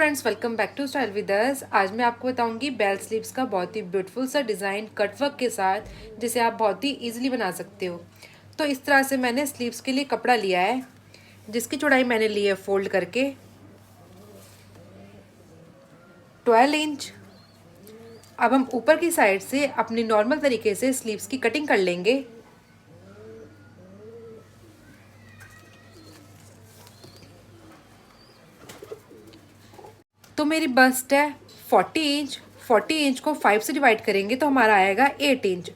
Friends, welcome back to style with us. आज मैं आपको बताऊंगी बेल स्लीव्स का बहुत ही ब्यूटीफुल सा डिज़ाइन कटवर्क के साथ जिसे आप बहुत ही इजीली बना सकते हो। तो इस तरह से मैंने स्लीव्स के लिए कपड़ा लिया है जिसकी चौड़ाई मैंने ली है फोल्ड करके 12 इंच। अब हम ऊपर की साइड से अपनी नॉर्मल तरीके से स्लीव्स की कटिंग कर लेंगे। तो मेरी बस्ट है 40 इंच। 40 इंच को 5 से डिवाइड करेंगे तो हमारा आएगा 8 इंच।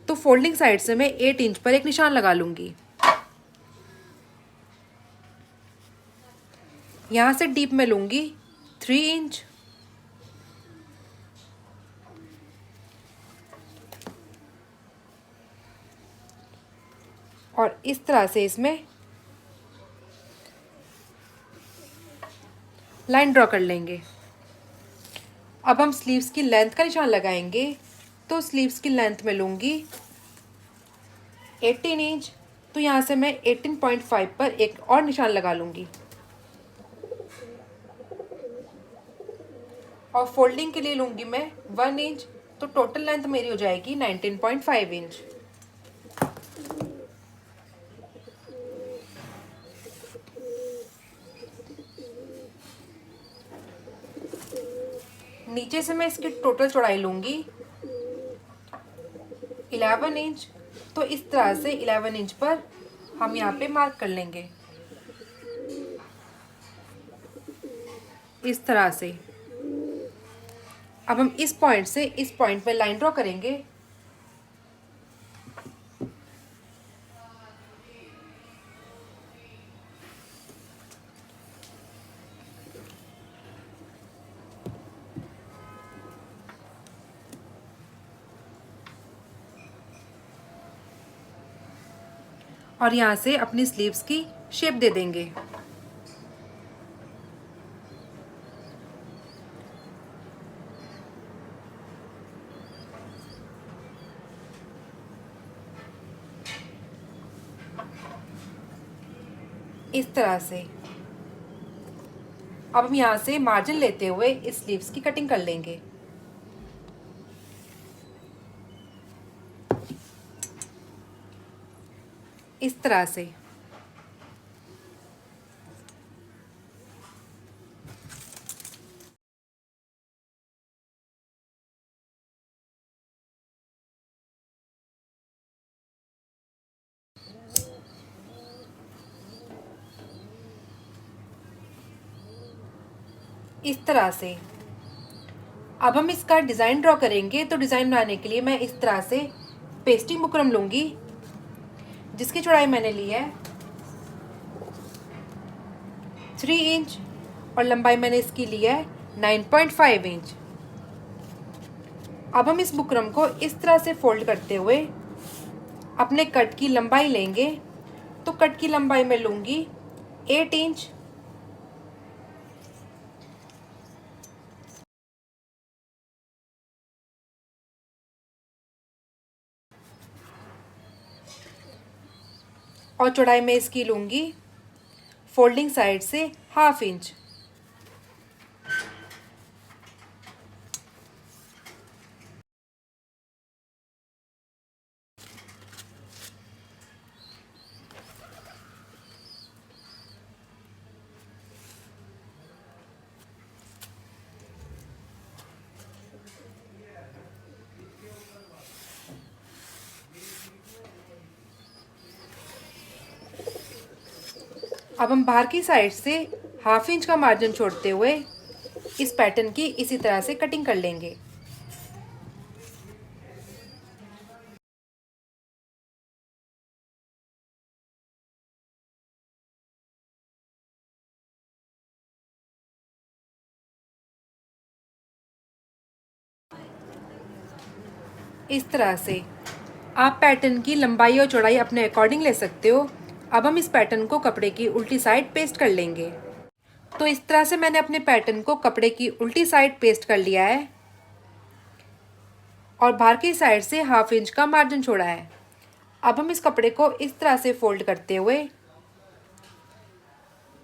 तो फोल्डिंग साइड से मैं 8 इंच पर एक निशान लगा लूँगी। यहाँ से डीप में लूँगी 3 इंच। और इस तरह से इसमें लाइन ड्रॉ कर लेंगे। अब हम स्लीव्स की लेंथ का निशान लगाएंगे। तो स्लीव्स की लेंथ में लूँगी 18 इंच। तो यहाँ से मैं 18.5 पर एक और निशान लगा लूँगी। और फोल्डिंग के लिए लूँगी मैं 1 इंच। तो टोटल लेंथ मेरी हो जाएगी 19.5 इंच। नीचे से मैं इसकी टोटल चौड़ाई लूँगी 11 इंच। तो इस तरह से 11 इंच पर हम यहाँ पे मार्क कर लेंगे इस तरह से। अब हम इस पॉइंट से इस पॉइंट पे लाइन ड्रॉ करेंगे। और यहाँ से अपनी स्लीव्स की शेप दे देंगे। इस तरह से अब हम यहाँ से मार्जिन लेते हुए इस स्लीव्स की कटिंग कर लेंगे। इस तरह से इस तरह से अब हम इसका डिज़ाइन ड्रॉ करेंगे। तो डिज़ाइन बनाने के लिए मैं इस तरह से पेस्टिंग बुकरम लूँगी जिसकी चौड़ाई मैंने ली है 3 इंच और लंबाई मैंने इसकी ली है 9.5 इंच। अब हम इस बुकरम को इस तरह से फोल्ड करते हुए अपने कट की लंबाई लेंगे। तो कट की लंबाई मैं लूँगी 8 इंच। और चौड़ाई में इसकी लूँगी फोल्डिंग साइड से 1/2 इंच। अब हम बाहर की साइड से 1/2 इंच का मार्जिन छोड़ते हुए इस पैटर्न की इसी तरह से कटिंग कर लेंगे। इस तरह से आप पैटर्न की लंबाई और चौड़ाई अपने अकॉर्डिंग ले सकते हो। अब हम इस पैटर्न को कपड़े की उल्टी साइड पेस्ट कर लेंगे। तो इस तरह से मैंने अपने पैटर्न को कपड़े की उल्टी साइड पेस्ट कर लिया है और बाहर की साइड से 1/2 इंच का मार्जिन छोड़ा है। अब हम इस कपड़े को इस तरह से फोल्ड करते हुए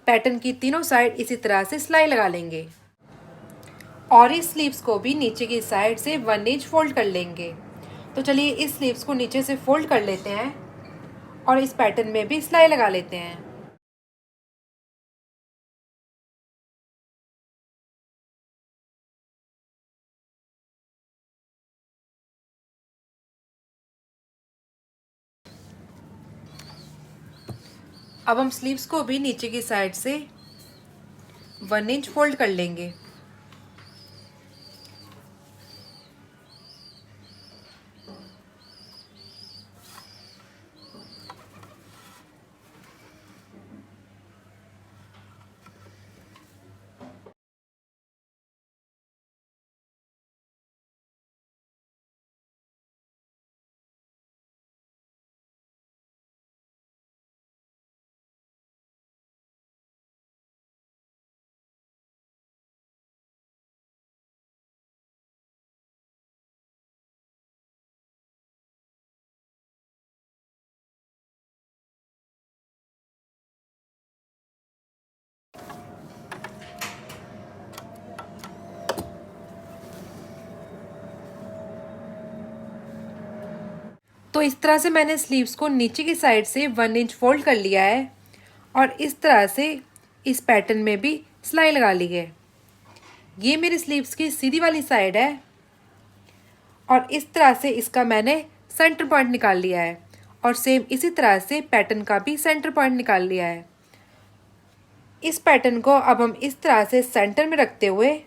पैटर्न की तीनों साइड इसी तरह से सिलाई लगा लेंगे। और इस स्लीव्स को भी नीचे की साइड से 1 इंच फोल्ड कर लेंगे। तो चलिए इस स्लीव्स को नीचे से फोल्ड कर लेते हैं और इस पैटर्न में भी सिलाई लगा लेते हैं। अब हम स्लीव्स को भी नीचे की साइड से 1 इंच फोल्ड कर लेंगे। तो इस तरह से मैंने स्लीव्स को नीचे की साइड से 1 इंच फोल्ड कर लिया है और इस तरह से इस पैटर्न में भी सिलाई लगा ली है। ये मेरी स्लीव्स की सीधी वाली साइड है और इस तरह से इसका मैंने सेंटर पॉइंट निकाल लिया है और सेम इसी तरह से पैटर्न का भी सेंटर पॉइंट निकाल लिया है। इस पैटर्न को अब हम इस तरह से सेंटर में रखते हुए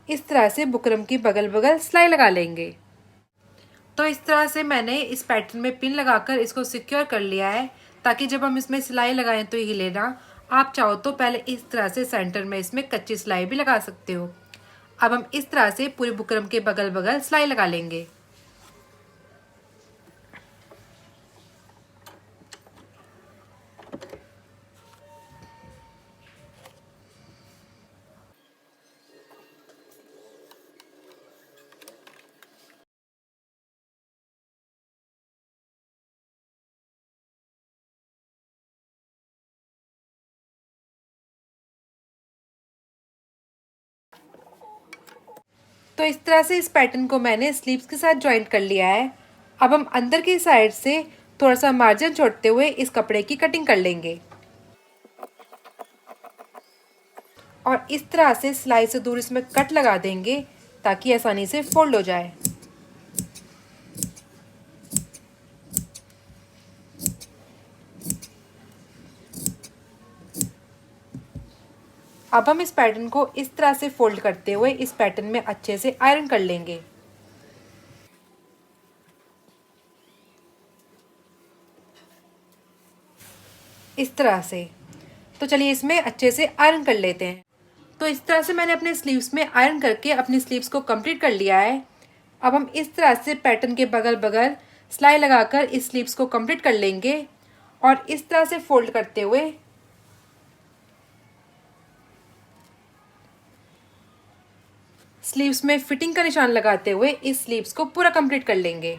इस तरह से बुकरम की बगल बगल सिलाई लगा लेंगे। तो इस तरह से मैंने इस पैटर्न में पिन लगाकर इसको सिक्योर कर लिया है ताकि जब हम इसमें सिलाई लगाएं तो हिले ना। आप चाहो तो पहले इस तरह से सेंटर में इसमें कच्ची सिलाई भी लगा सकते हो। अब हम इस तरह से पूरे बुकरम के बगल बगल सिलाई लगा लेंगे। तो इस तरह से इस पैटर्न को मैंने स्लीव्स के साथ ज्वाइंट कर लिया है। अब हम अंदर की साइड से थोड़ा सा मार्जिन छोड़ते हुए इस कपड़े की कटिंग कर लेंगे और इस तरह से सिलाई से दूर इसमें कट लगा देंगे ताकि आसानी से फोल्ड हो जाए। अब हम इस पैटर्न को इस तरह से फोल्ड करते हुए इस पैटर्न में अच्छे से आयरन कर लेंगे। इस तरह से। तो चलिए इसमें अच्छे से आयरन कर लेते हैं। तो इस तरह से मैंने अपने स्लीव्स में आयरन करके अपनी स्लीव्स को कंप्लीट कर लिया है। अब हम इस तरह से पैटर्न के बगल बगल सिलाई लगाकर इस स्लीव्स को कंप्लीट कर लेंगे और इस तरह से फोल्ड करते हुए स्लीव्स में फिटिंग का निशान लगाते हुए इस स्लीव्स को पूरा कंप्लीट कर लेंगे।